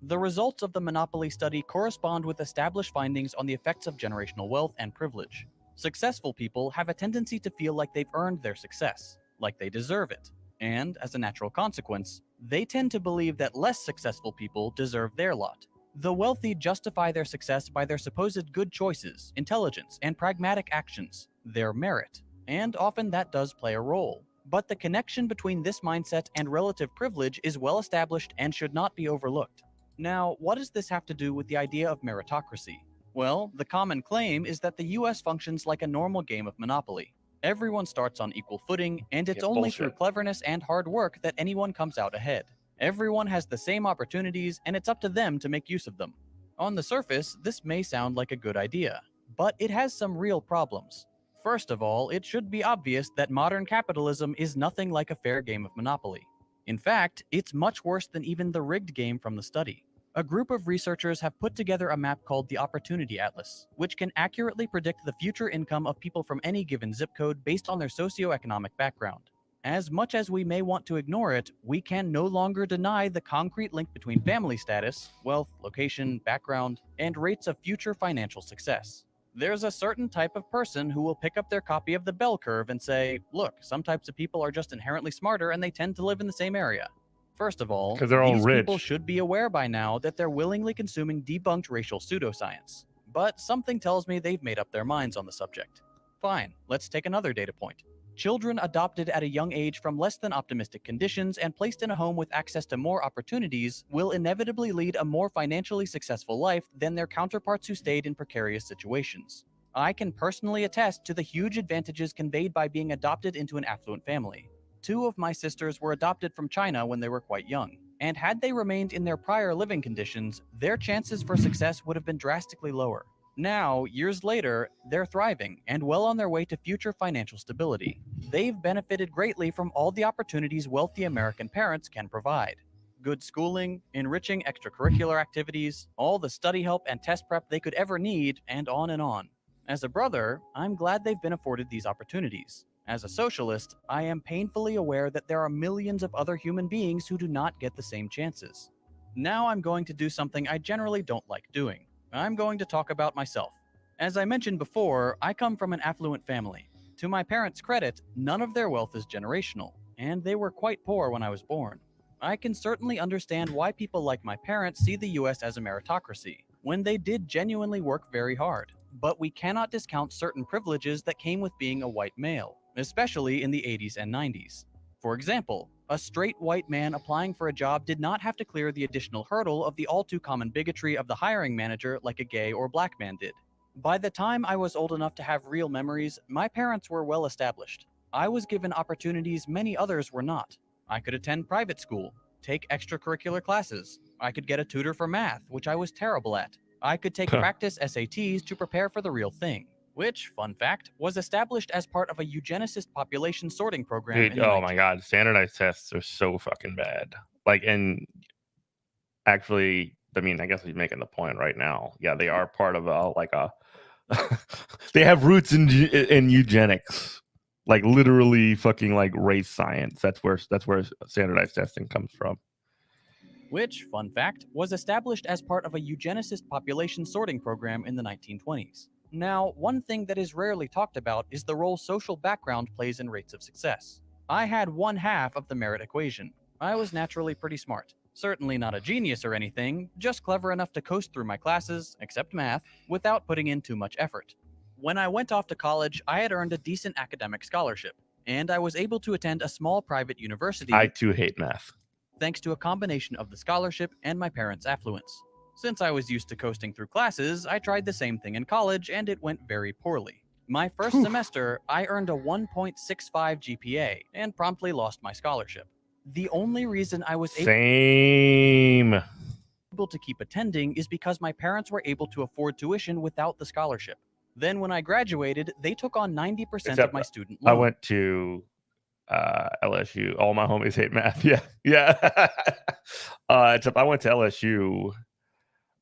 The results of the Monopoly study correspond with established findings on the effects of generational wealth and privilege. Successful people have a tendency to feel like they've earned their success, like they deserve it. And, as a natural consequence, they tend to believe that less successful people deserve their lot. The wealthy justify their success by their supposed good choices, intelligence, and pragmatic actions, their merit. And often that does play a role. But the connection between this mindset and relative privilege is well established and should not be overlooked. Now, what does this have to do with the idea of meritocracy? Well, the common claim is that the US functions like a normal game of Monopoly. Everyone starts on equal footing, and it's only through cleverness and hard work that anyone comes out ahead. Everyone has the same opportunities, and it's up to them to make use of them. On the surface, this may sound like a good idea, but it has some real problems. First of all, it should be obvious that modern capitalism is nothing like a fair game of Monopoly. In fact, it's much worse than even the rigged game from the study. A group of researchers have put together a map called the Opportunity Atlas, which can accurately predict the future income of people from any given zip code based on their socioeconomic background. As much as we may want to ignore it, we can no longer deny the concrete link between family status, wealth, location, background, and rates of future financial success. There's a certain type of person who will pick up their copy of the bell curve and say, look, some types of people are just inherently smarter and they tend to live in the same area. First of all, 'Cause they're all these people rich. should be aware by now that they're willingly consuming debunked racial pseudoscience. But something tells me they've made up their minds on the subject. Fine, let's take another data point. Children adopted at a young age from less than optimistic conditions and placed in a home with access to more opportunities will inevitably lead a more financially successful life than their counterparts who stayed in precarious situations. I can personally attest to the huge advantages conveyed by being adopted into an affluent family. 2 of my sisters were adopted from China when they were quite young, and had they remained in their prior living conditions, their chances for success would have been drastically lower. Now, years later, they're thriving and well on their way to future financial stability. They've benefited greatly from all the opportunities wealthy American parents can provide. Good schooling, enriching extracurricular activities, all the study help and test prep they could ever need, and on and on. As a brother, I'm glad they've been afforded these opportunities. As a socialist, I am painfully aware that there are millions of other human beings who do not get the same chances. Now I'm going to do something I generally don't like doing. I'm going to talk about myself. As I mentioned before, I come from an affluent family. To my parents' credit, none of their wealth is generational, and they were quite poor when I was born. I can certainly understand why people like my parents see the US as a meritocracy, when they did genuinely work very hard. But we cannot discount certain privileges that came with being a white male, especially in the 80s and 90s. For example, a straight white man applying for a job did not have to clear the additional hurdle of the all too common bigotry of the hiring manager like a gay or black man did. By the time I was old enough to have real memories, my parents were well established. I was given opportunities many others were not. I could attend private school, take extracurricular classes. I could get a tutor for math, which I was terrible at. I could take practice SATs to prepare for the real thing, which, fun fact, was established as part of a eugenicist population sorting program in Dude, the oh my god, standardized tests are so fucking bad. Like, and actually, I mean, I guess he's making the point right now. Yeah, they are part of a they have roots in eugenics, like literally fucking like race science. That's where standardized testing comes from. Which, fun fact, was established as part of a eugenicist population sorting program in the 1920s. Now, one thing that is rarely talked about is the role social background plays in rates of success. I had one half of the merit equation. I was naturally pretty smart. Certainly not a genius or anything, just clever enough to coast through my classes, except math, without putting in too much effort. When I went off to college, I had earned a decent academic scholarship, and I was able to attend a small private university. I too hate math. Thanks to a combination of the scholarship and my parents' affluence. Since I was used to coasting through classes, I tried the same thing in college, and it went very poorly. My first semester, I earned a 1.65 GPA and promptly lost my scholarship. The only reason I was able to keep attending is because my parents were able to afford tuition without the scholarship. Then when I graduated, they took on 90% of my student loan. I went to LSU. All my homies hate math. Yeah. Except I went to LSU,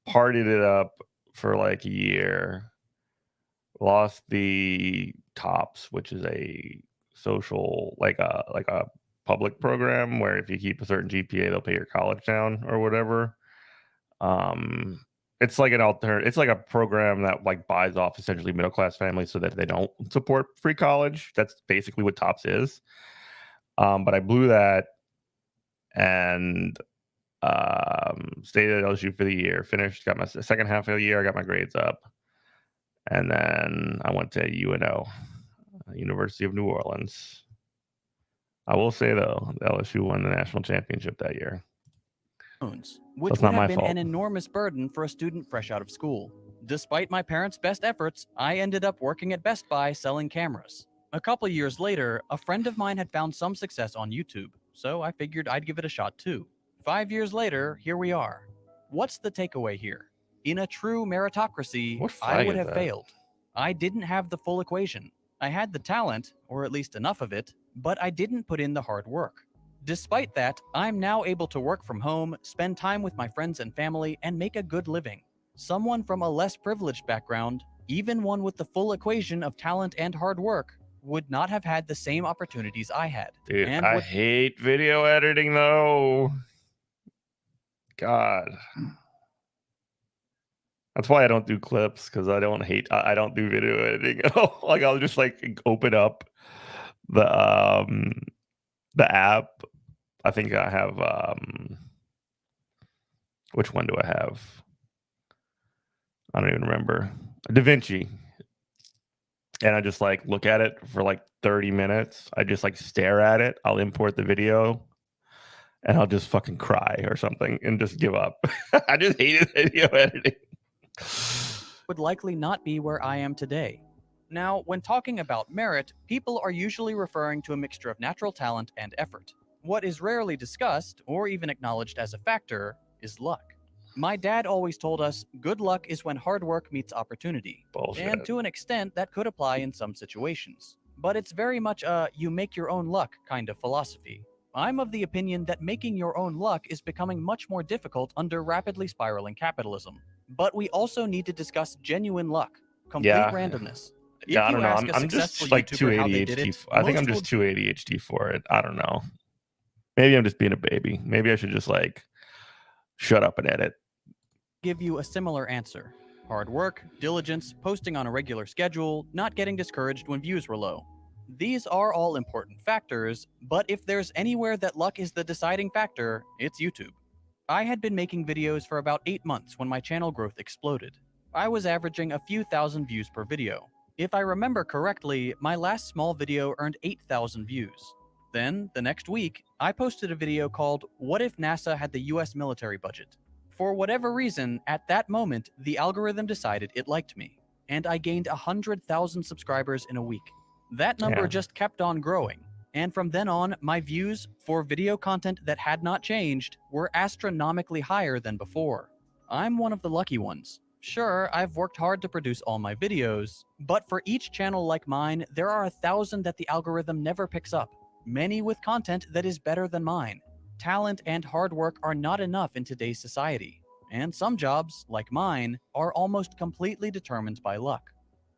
partied it up for like a year, lost the TOPS, which is a social, like a public program where if you keep a certain GPA, they'll pay your college down or whatever. it's like it's like a program that like buys off essentially middle class families so that they don't support free college. That's basically what TOPS is. But I blew that and stayed at LSU for the year. Finished, got my second half of the year. I got my grades up, and then I went to UNO, University of New Orleans. I will say though, LSU won the national championship that year. Which it's would not my have been fault. an enormous burden for a student fresh out of school. Despite my parents' best efforts, I ended up working at Best Buy selling cameras. A couple years later, a friend of mine had found some success on YouTube, so I figured I'd give it a shot too. 5 years later, here we are. What's the takeaway here? In a true meritocracy, What I flag would is have that? failed. I didn't have the full equation. I had the talent, or at least enough of it, but I didn't put in the hard work. Despite that, I'm now able to work from home, spend time with my friends and family, and make a good living. Someone from a less privileged background, even one with the full equation of talent and hard work, would not have had the same opportunities I had. Dude, and I would hate video editing though. God. That's why I don't do clips, because I don't do video editing at all. Like I'll just like open up the app. I think I have which one do I have? I don't even remember. DaVinci. And I just like look at it for like 30 minutes. I just like stare at it. I'll import the video and I'll just fucking cry or something and just give up. I just hated video editing. would likely not be where I am today. Now, when talking about merit, people are usually referring to a mixture of natural talent and effort. What is rarely discussed, or even acknowledged as a factor, is luck. My dad always told us, good luck is when hard work meets opportunity. Bullshit. And to an extent, that could apply in some situations. But it's very much a you make your own luck kind of philosophy. I'm of the opinion that making your own luck is becoming much more difficult under rapidly spiraling capitalism. But we also need to discuss genuine luck, complete Yeah. randomness. Yeah, I If don't you know. ask a I'm just successful like too YouTuber how they did ADHD. it, I think I'm most just too ADHD for it. I don't know. Maybe I'm just being a baby. Maybe I should just like shut up and edit. give you a similar answer. Hard work, diligence, posting on a regular schedule, not getting discouraged when views were low. These are all important factors, but if there's anywhere that luck is the deciding factor, it's YouTube. I had been making videos for about 8 months when my channel growth exploded. I was averaging a few thousand views per video. If I remember correctly, my last small video earned 8,000 views. Then, the next week, I posted a video called What If NASA Had the US Military Budget? For whatever reason, at that moment, the algorithm decided it liked me, and I gained 100,000 subscribers in a week. That number Yeah. just kept on growing, and from then on, my views for video content that had not changed were astronomically higher than before. I'm one of the lucky ones. Sure, I've worked hard to produce all my videos, but for each channel like mine, there are 1,000 that the algorithm never picks up, many with content that is better than mine. Talent and hard work are not enough in today's society, and some jobs, like mine, are almost completely determined by luck.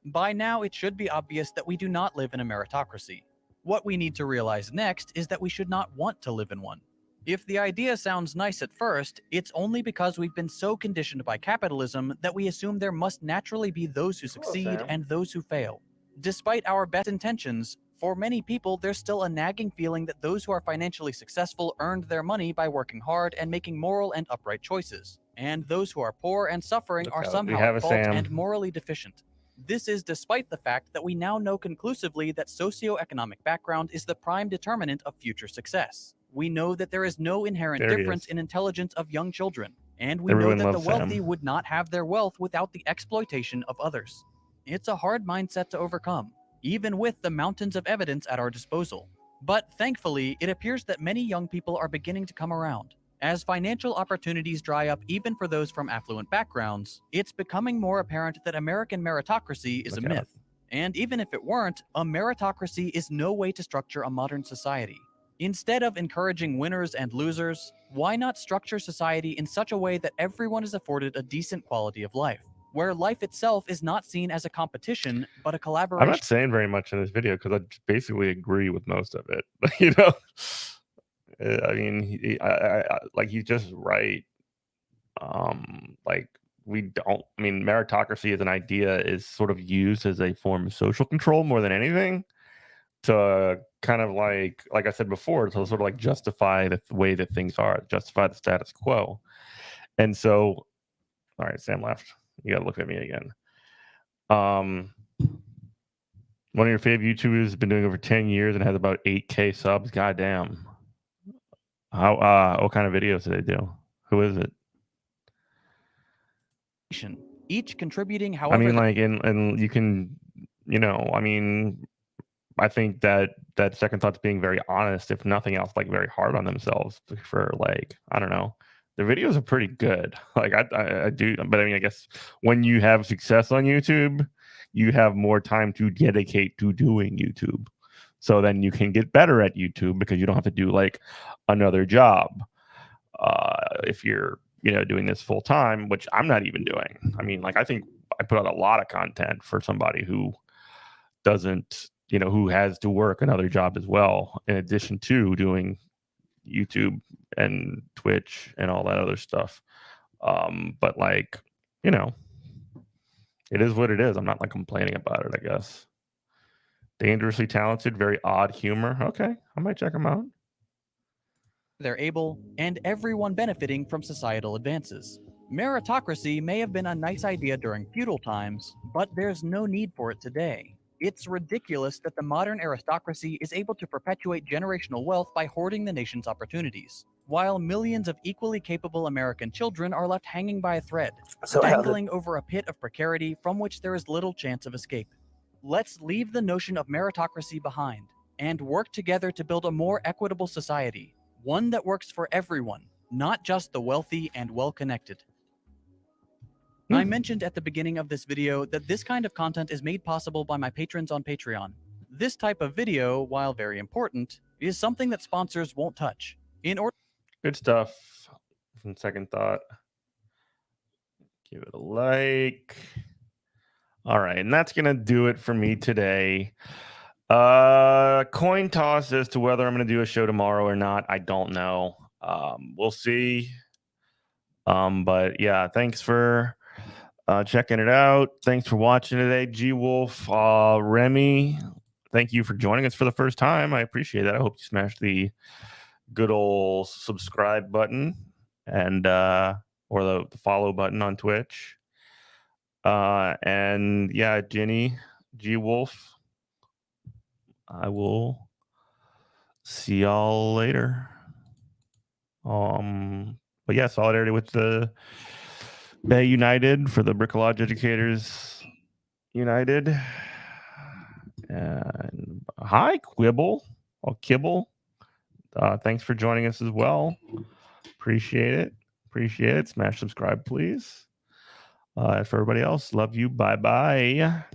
By now, it should be obvious that we do not live in a meritocracy. What we need to realize next is that we should not want to live in one. If the idea sounds nice at first, it's only because we've been so conditioned by capitalism that we assume there must naturally be those who succeed Sam. and those who fail. Despite our best intentions, for many people, there's still a nagging feeling that those who are financially successful earned their money by working hard and making moral and upright choices, and those who are poor and suffering are Okay, we somehow have at a fault Sam. and morally deficient. This is despite the fact that we now know conclusively that socioeconomic background is the prime determinant of future success. We know that there is no inherent There he difference is. in intelligence of young children, and we Everyone know that the loves wealthy Sam. would not have their wealth without the exploitation of others. It's a hard mindset to overcome, even with the mountains of evidence at our disposal. But thankfully, it appears that many young people are beginning to come around. As financial opportunities dry up even for those from affluent backgrounds, it's becoming more apparent that American meritocracy is a Look out. myth. And even if it weren't, a meritocracy is no way to structure a modern society. Instead of encouraging winners and losers, why not structure society in such a way that everyone is afforded a decent quality of life, where life itself is not seen as a competition, but a I'm collaboration? not saying very much in this video because I just basically agree with most of it. You know, I mean, like he's just right. Like we don't. I mean, meritocracy as an idea is sort of used as a form of social control more than anything, to kind of like I said before, to sort of like justify the way that things are, justify the status quo. And so, all right, Sam left. You gotta look at me again. One of your favorite YouTubers has been doing over 10 years and has about 8K subs. Goddamn. How what kind of videos do they do? Who is it? Each contributing I however mean, like, and you can, I mean, I think that second thought's being very honest, if nothing else, like very hard on themselves for like, I don't know. The videos are pretty good. Like I do, but I mean, I guess when you have success on YouTube, you have more time to dedicate to doing YouTube. So then you can get better at YouTube because you don't have to do like another job. If you're, doing this full time, which I'm not even doing. I mean, like, I think I put out a lot of content for somebody who doesn't, who has to work another job as well, in addition to doing YouTube and Twitch and all that other stuff. But like, it is what it is. I'm not like complaining about it, I guess. Dangerously talented, very odd humor. Okay, I might check them out. they're able, and everyone benefiting from societal advances. Meritocracy may have been a nice idea during feudal times, but there's no need for it today. It's ridiculous that the modern aristocracy is able to perpetuate generational wealth by hoarding the nation's opportunities, while millions of equally capable American children are left hanging by a thread, dangling over a pit of precarity from which there is little chance of escape. Let's leave the notion of meritocracy behind and work together to build a more equitable society, one that works for everyone, not just the wealthy and well-connected. I mentioned at the beginning of this video that this kind of content is made possible by my patrons on Patreon. This type of video, while very important, is something that sponsors won't touch. Good stuff from Second Thought. Give it a like. All right, and that's gonna do it for me today. Coin toss as to whether I'm gonna do a show tomorrow or not. I don't know. We'll see. But yeah, thanks for checking it out. Thanks for watching today. G Wolf, Remy, thank you for joining us for the first time. I appreciate that. I hope you smashed the good old subscribe button and or the follow button on Twitch. And yeah, Jenny, G Wolf, I will see y'all later. But yeah, solidarity with the Bay United for the Bricolage Educators United. And hi, Quibble or Kibble. Thanks for joining us as well. Appreciate it. Appreciate it. Smash subscribe, please. For everybody else, love you. Bye bye.